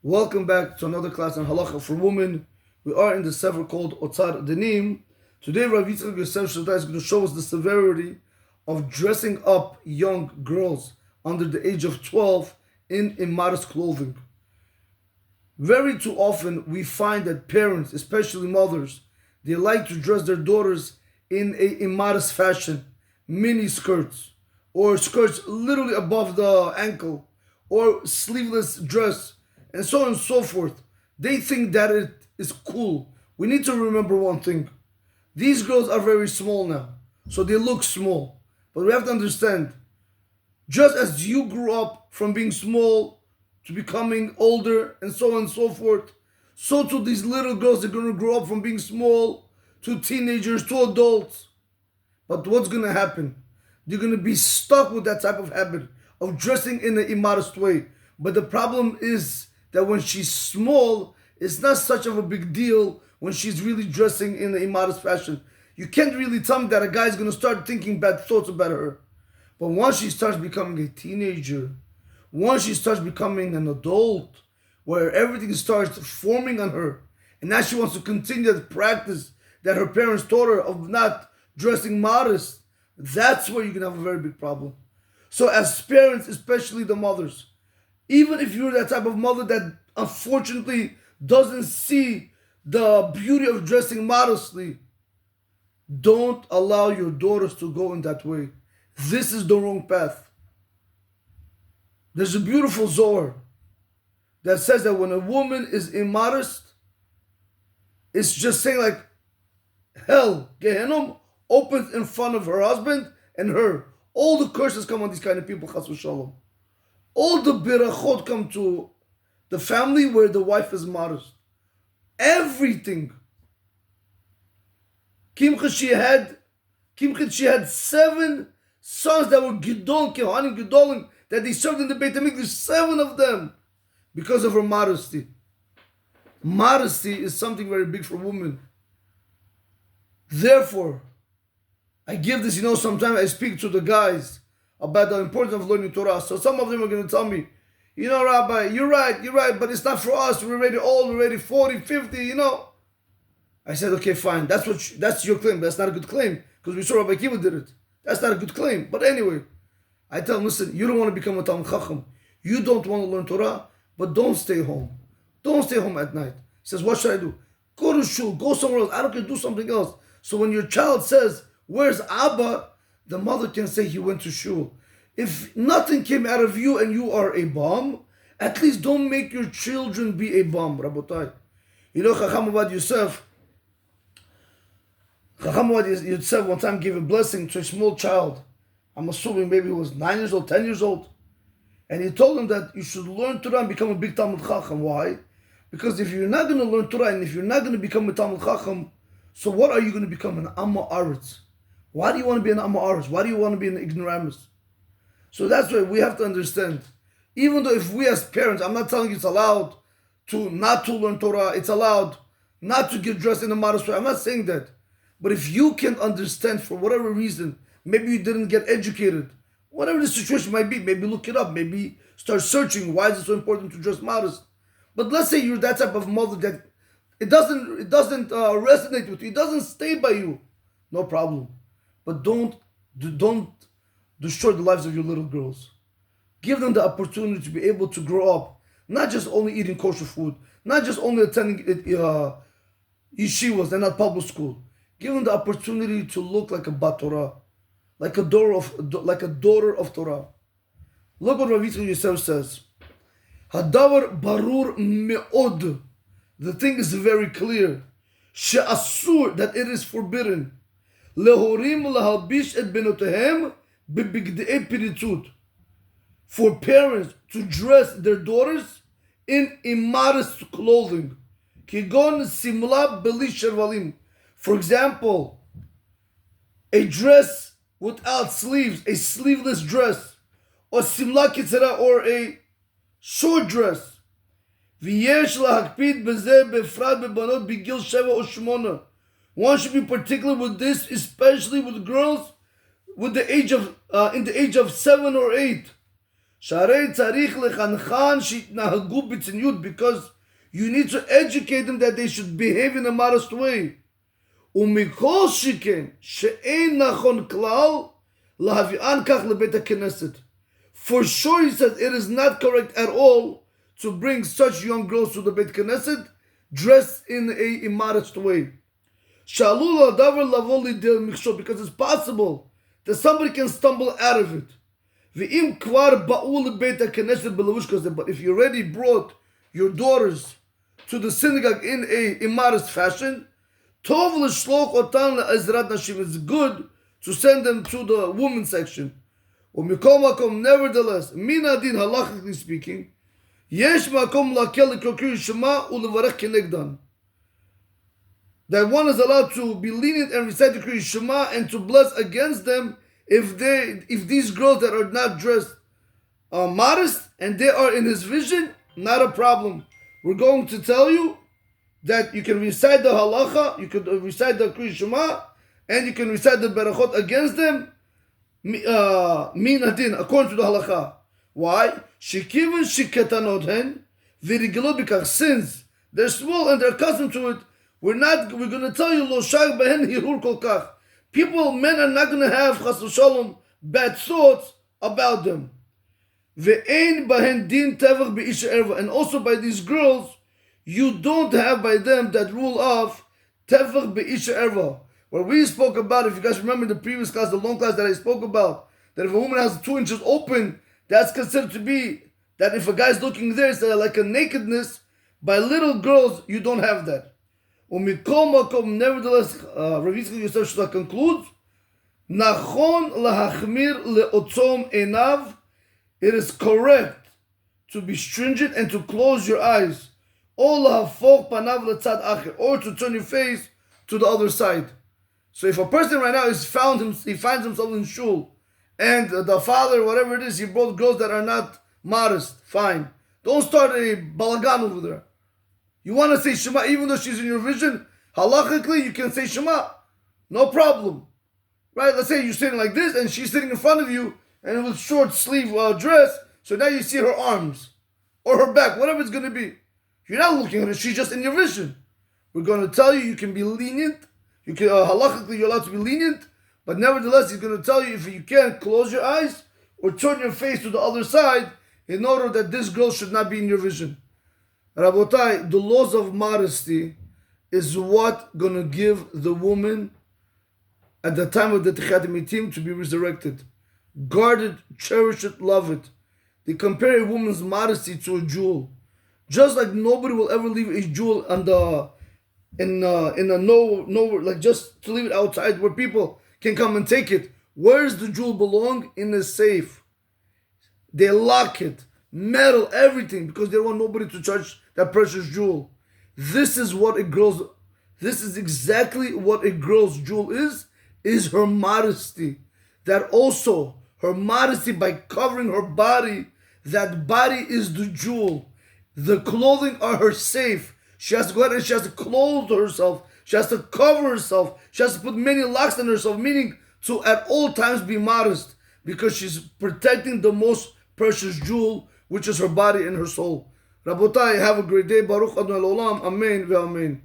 Welcome back to another class on Halacha for women. We are in the sefer called Otzar Denim. Today Rav Yitzchak Yosef Shaddai is going to show us the severity of dressing up young girls under the age of 12 in immodest clothing. Very too often we find that parents, especially mothers, they like to dress their daughters in a immodest fashion, mini skirts, or skirts literally above the ankle, or sleeveless dress, and so on and so forth. They think that it is cool. We need to remember one thing. These girls are very small now, so they look small. But we have to understand, just as you grew up from being small to becoming older and so on and so forth, so too these little girls are going to grow up from being small to teenagers to adults. But what's going to happen? They're going to be stuck with that type of habit of dressing in an immodest way. But the problem is that when she's small, it's not such of a big deal when she's really dressing in an immodest fashion. You can't really tell me that a guy's going to start thinking bad thoughts about her. But once she starts becoming a teenager, once she starts becoming an adult, where everything starts forming on her, and now she wants to continue the practice that her parents taught her of not dressing modest, that's where you can have a very big problem. So as parents, especially the mothers, even if you're that type of mother that unfortunately doesn't see the beauty of dressing modestly, don't allow your daughters to go in that way. This is the wrong path. There's a beautiful Zohar that says that when a woman is immodest, it's just saying like hell, Gehenom, opens in front of her husband and her. All the curses come on these kind of people, chas v'shalom. All the birachot come to the family where the wife is modest. Everything. Kimcha, she had 7 sons that were Gidon, Kehanim, Gidolim, that they served in the Beit HaMikdash, 7 of them, because of her modesty. Modesty is something very big for women. Therefore, I give this, sometimes I speak to the guys about the importance of learning Torah. So some of them are going to tell me, Rabbi, you're right, but it's not for us. We're already old, we're already 40, 50, I said, okay, fine. That's your claim. That's not a good claim because we saw Rabbi Kiva did it. That's not a good claim. But anyway, I tell him, listen, you don't want to become a Talmid Chacham. You don't want to learn Torah, but don't stay home. Don't stay home at night. He says, what should I do? Go to shul, go somewhere else. I don't care, do something else. So when your child says, where's Abba? The mother can say he went to shul. If nothing came out of you and you are a bum, at least don't make your children be a bum, Rabotai. Chacham Avad Yosef one time gave a blessing to a small child. I'm assuming maybe he was 9 years old, 10 years old. And he told him that you should learn Torah and become a big Talmid Chacham. Why? Because if you're not going to learn Torah and if you're not going to become a Talmid Chacham, so what are you going to become? An Amma Aretz. Why do you want to be an Amma Aretz? Why do you want to be an ignoramus? So that's why we have to understand. Even though if we as parents, I'm not telling you it's allowed not to learn Torah, it's allowed not to get dressed in a modest way. I'm not saying that. But if you can understand for whatever reason, maybe you didn't get educated, whatever the situation might be, maybe look it up, maybe start searching, why is it so important to dress modest? But let's say you're that type of mother that it doesn't resonate with you, it doesn't stay by you, no problem. But don't destroy the lives of your little girls. Give them the opportunity to be able to grow up, not just only eating kosher food, not just only attending yeshivas and not public school. Give them the opportunity to look like a bat Torah, like a daughter of Torah. Look what Rav Yitzchak Yosef says. Hadavar barur me'od. The thing is very clear. She'asur, that it is forbidden. Lehorim lahalbish et benotehem bebigdei piritzut. For parents to dress their daughters in immodest clothing. Kigon simla beli shervalim. For example, a dress without sleeves, a sleeveless dress, or simla kitzera, or a short dress. V'yesh lahakpid b'zeh befrat bebanot b'gil sheva or shmona. One should be particular with this, especially with girls with the age of in the age of 7 or 8. שהרי צריך לחנכן שיתנהגו בצניעות, because you need to educate them that they should behave in a modest way. ומכל שכן שאין נכון כלל להביאן כך לבית הכנסת. For sure, he says, it is not correct at all to bring such young girls to the Beit Knesset dressed in a immodest way. שעלול הדבר לבוא לידי מכשול, because it's possible that somebody can stumble out of it. ואם כבר באו לבית הכנסת בלבוש כזה, but if you already brought your daughters to the synagogue in a immodest fashion, טוב לשלוח אותן לעזרת נשים. It's good to send them to the women's section. ומכל מקום, nevertheless, מן הדין, halachically speaking, יש מקום להקל לקרוא קריאת שמע ולברך כנגדן. That one is allowed to be lenient and recite the Kriyat Shema and to bless against them if these girls that are not dressed are modest and they are in his vision, not a problem. We're going to tell you that you can recite the halacha, you can recite the Kriyat Shema, and you can recite the berachot against them, min adin, according to the halacha. Why? Shekivan shiketanot hen v'rigelo b'kach, since they're small and they're accustomed to it. We're going to tell you, lo shag behen hirur kol kach. People, men are not going to have chas v'shalom bad thoughts about them. Ve'ein bahen din tevach be'isha erva. And also by these girls, you don't have by them that rule of tevach be'isha erva. Where we spoke about, if you guys remember the previous class, the long class that I spoke about, that if a woman has 2 inches open, that's considered to be, that if a guy's looking there, it's like a nakedness. By little girls, you don't have that. Nevertheless, Rav Yitzchak Yosef Shlomo concludes, Nachon lahachmir leotzom enav. It is correct to be stringent and to close your eyes, or lahafoch panav letzad acher, or to turn your face to the other side. So if a person right now he finds himself in shul, and the father, whatever it is, he brought girls that are not modest, fine. Don't start a balagan over there. You want to say Shema, even though she's in your vision, halachically, you can say Shema. No problem. Right? Let's say you're sitting like this, and she's sitting in front of you, and with short sleeve dress, so now you see her arms, or her back, whatever it's going to be. You're not looking at her, she's just in your vision. We're going to tell you, you can be lenient. You can, halachically, you're allowed to be lenient, but nevertheless, he's going to tell you, if you can't, close your eyes, or turn your face to the other side, in order that this girl should not be in your vision. Rabotai, the laws of modesty is what gonna give the woman at the time of the Techiyat Mitim to be resurrected. Guard it, cherish it, love it. They compare a woman's modesty to a jewel. Just like nobody will ever leave a jewel in a nowhere, like just to leave it outside where people can come and take it. Where does the jewel belong? In a safe. They lock it. Metal, everything, because they don't want nobody to touch that precious jewel. This is exactly what a girl's jewel is her modesty. That also, her modesty by covering her body, that body is the jewel. The clothing are her safe. She has to go ahead and she has to clothe herself. She has to cover herself. She has to put many locks on herself, meaning to at all times be modest, because she's protecting the most precious jewel, which is her body and her soul. Rabotai, have a great day. Baruch Adonai Olam. Amen ve'amen.